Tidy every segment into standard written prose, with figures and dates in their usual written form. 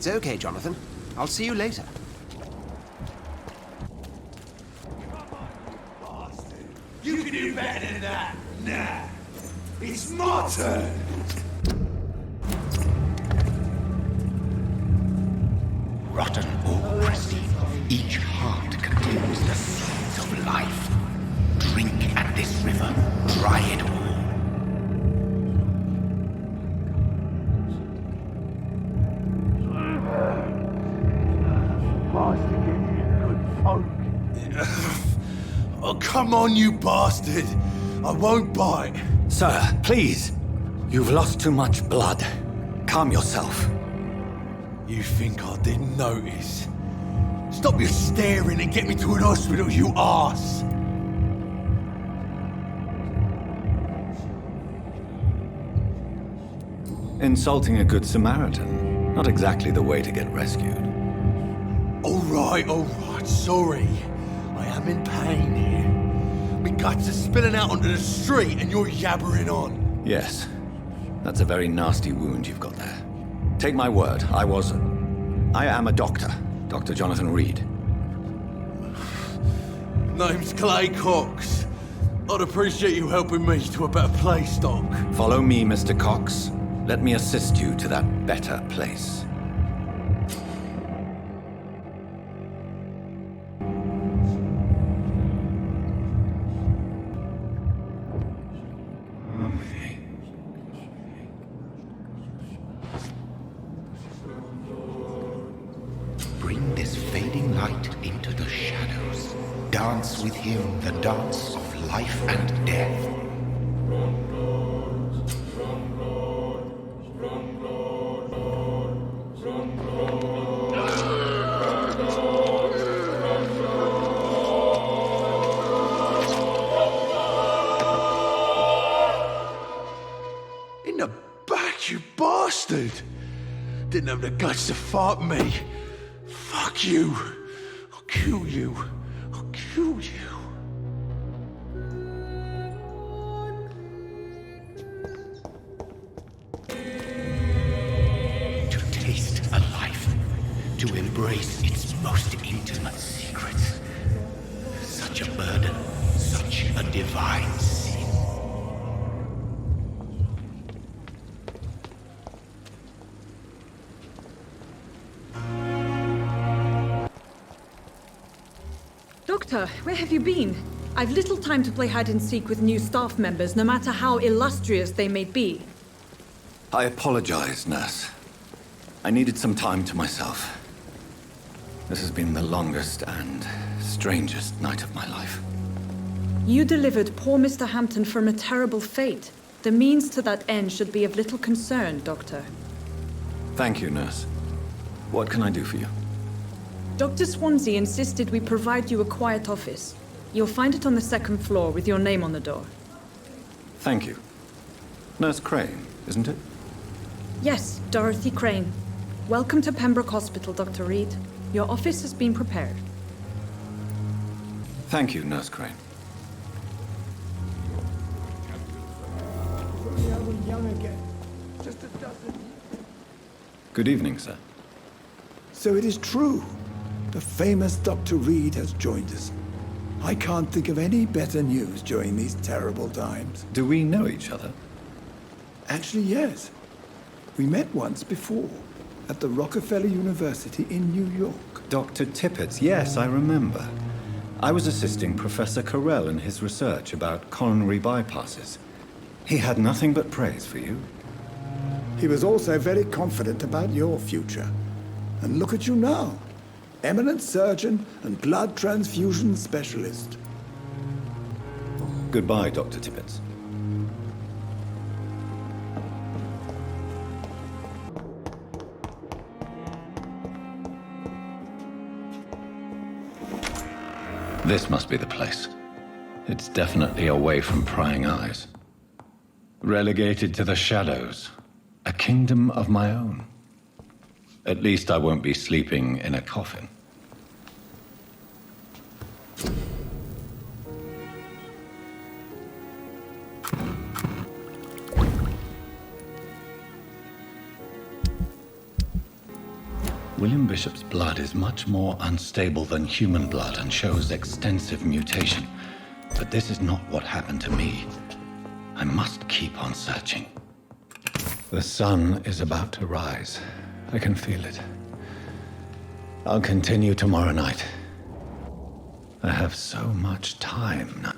It's okay, Jonathan. I'll see you later. You can do better than that. Nah. It's my turn. Rotten or crusty, each heart contains the seeds of life. Drink at this river, dry it all. Oh, come on, you bastard! I won't bite. Sir, please. You've lost too much blood. Calm yourself. You think I didn't notice? Stop your staring and get me to an hospital, you arse! Insulting a good Samaritan. Not exactly the way to get rescued. All right, sorry. I am in pain here. My guts are spilling out onto the street and you're yabbering on. Yes. That's a very nasty wound you've got there. Take my word, I am a doctor. Dr. Jonathan Reed. Name's Clay Cox. I'd appreciate you helping me to a better place, Doc. Follow me, Mr. Cox. Let me assist you to that better place. Bring this fading light into the shadows. Dance with him the dance of life and death. In the back, you bastard! Didn't have the guts to fuck me. Fuck you. I'll kill you. I'll kill you. To taste a life, to embrace its most intimate secrets. Such a burden, such a divine sin. Doctor, where have you been? I've little time to play hide and seek with new staff members, no matter how illustrious they may be. I apologize, nurse. I needed some time to myself. This has been the longest and strangest night of my life. You delivered poor Mr. Hampton from a terrible fate. The means to that end should be of little concern, Doctor. Thank you, nurse. What can I do for you? Dr. Swansea insisted we provide you a quiet office. You'll find it on the second floor with your name on the door. Thank you. Nurse Crane, isn't it? Yes, Dorothy Crane. Welcome to Pembroke Hospital, Dr. Reed. Your office has been prepared. Thank you, Nurse Crane. Good evening, sir. So it is true. The famous Dr. Reed has joined us. I can't think of any better news during these terrible times. Do we know each other? Actually, yes. We met once before, at the Rockefeller University in New York. Dr. Tippett, yes, I remember. I was assisting Professor Carell in his research about coronary bypasses. He had nothing but praise for you. He was also very confident about your future. And look at you now. Eminent surgeon and blood transfusion specialist. Goodbye, Dr. Tippett. This must be the place. It's definitely away from prying eyes. Relegated to the shadows. A kingdom of my own. At least I won't be sleeping in a coffin. William Bishop's blood is much more unstable than human blood and shows extensive mutation. But this is not what happened to me. I must keep on searching. The sun is about to rise. I can feel it. I'll continue tomorrow night. I have so much time now.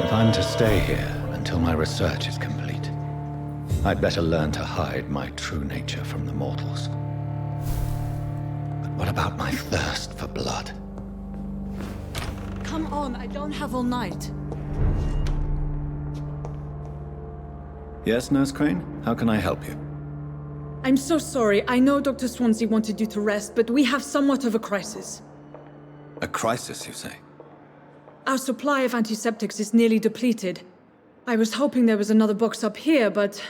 If I'm to stay here until my research is complete, I'd better learn to hide my true nature from the mortals. But what about my thirst for blood? Come on, I don't have all night. Yes, Nurse Crane? How can I help you? I'm so sorry. I know Dr. Swansea wanted you to rest, but we have somewhat of a crisis. A crisis, you say? Our supply of antiseptics is nearly depleted. I was hoping there was another box up here, but...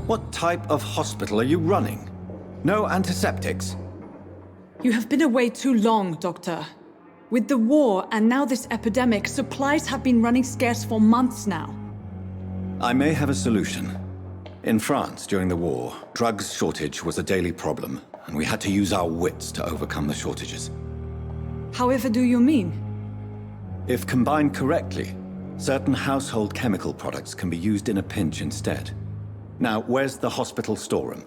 What type of hospital are you running? No antiseptics? You have been away too long, Doctor. With the war and now this epidemic, supplies have been running scarce for months now. I may have a solution. In France, during the war, drugs shortage was a daily problem, and we had to use our wits to overcome the shortages. However do you mean? If combined correctly, certain household chemical products can be used in a pinch instead. Now, where's the hospital storeroom?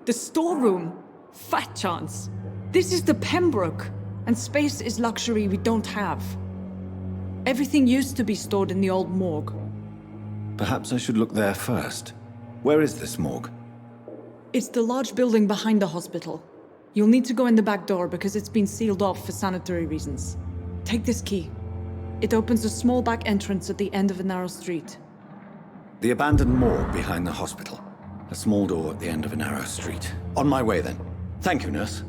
The storeroom? Fat chance. This is the Pembroke, and space is luxury we don't have. Everything used to be stored in the old morgue. Perhaps I should look there first. Where is this morgue? It's the large building behind the hospital. You'll need to go in the back door because it's been sealed off for sanitary reasons. Take this key. It opens a small back entrance at the end of a narrow street. The abandoned morgue behind the hospital. A small door at the end of a narrow street. On my way then. Thank you, nurse.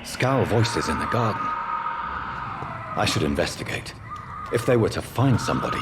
Scowl voices in the garden. I should investigate. If they were to find somebody.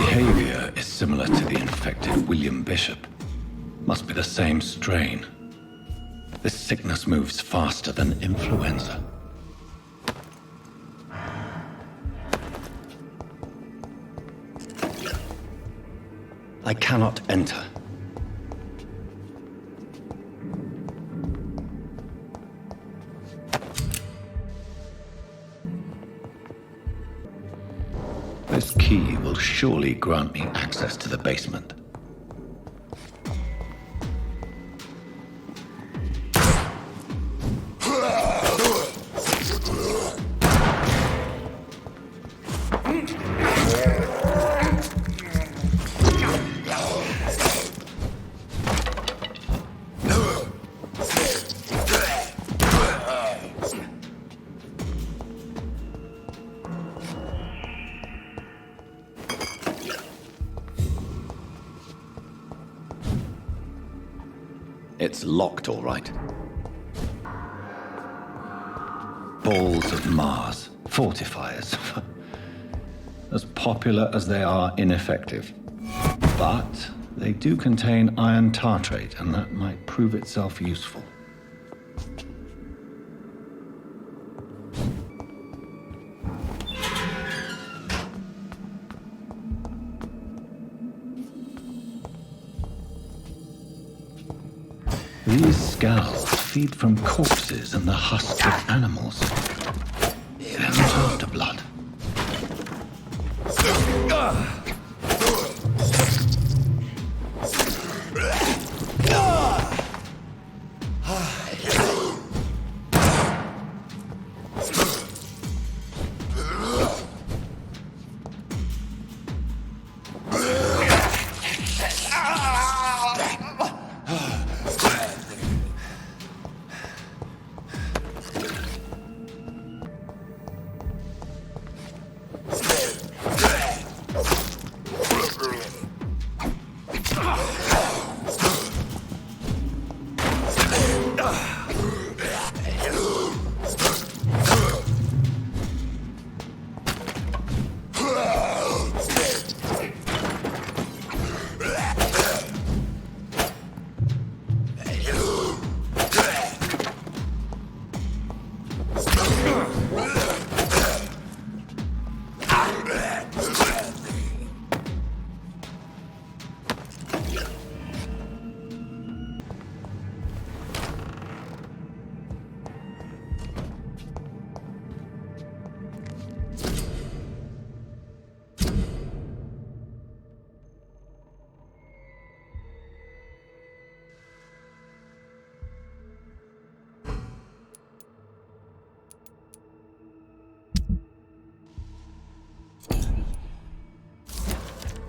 behavior is similar to the infected William Bishop. Must be the same strain. This sickness moves faster than influenza. I cannot enter. This key will surely grant me access to the basement. It's locked, all right. Balls of Mars. Fortifiers. As popular as they are ineffective. But they do contain iron tartrate, and that might prove itself useful. These skulls feed from corpses and the husks of animals. They're not after blood.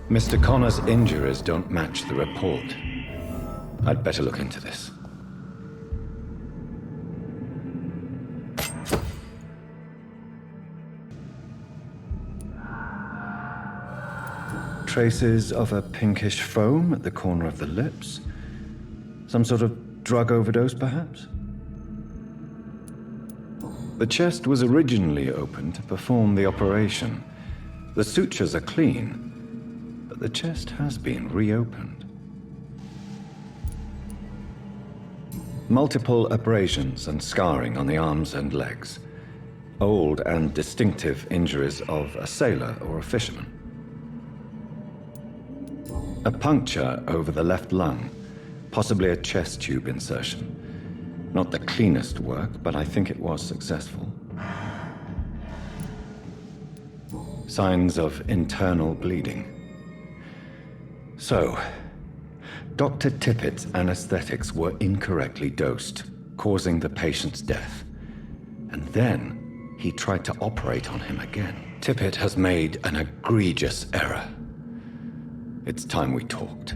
Mr. Connor's injuries don't match the report. I'd better look into this. Traces of a pinkish foam at the corner of the lips. Some sort of drug overdose, perhaps? The chest was originally opened to perform the operation. The sutures are clean. The chest has been reopened. Multiple abrasions and scarring on the arms and legs. Old and distinctive injuries of a sailor or a fisherman. A puncture over the left lung, possibly a chest tube insertion. Not the cleanest work, but I think it was successful. Signs of internal bleeding. So, Dr. Tippett's anesthetics were incorrectly dosed, causing the patient's death. And then, he tried to operate on him again. Tippett has made an egregious error. It's time we talked.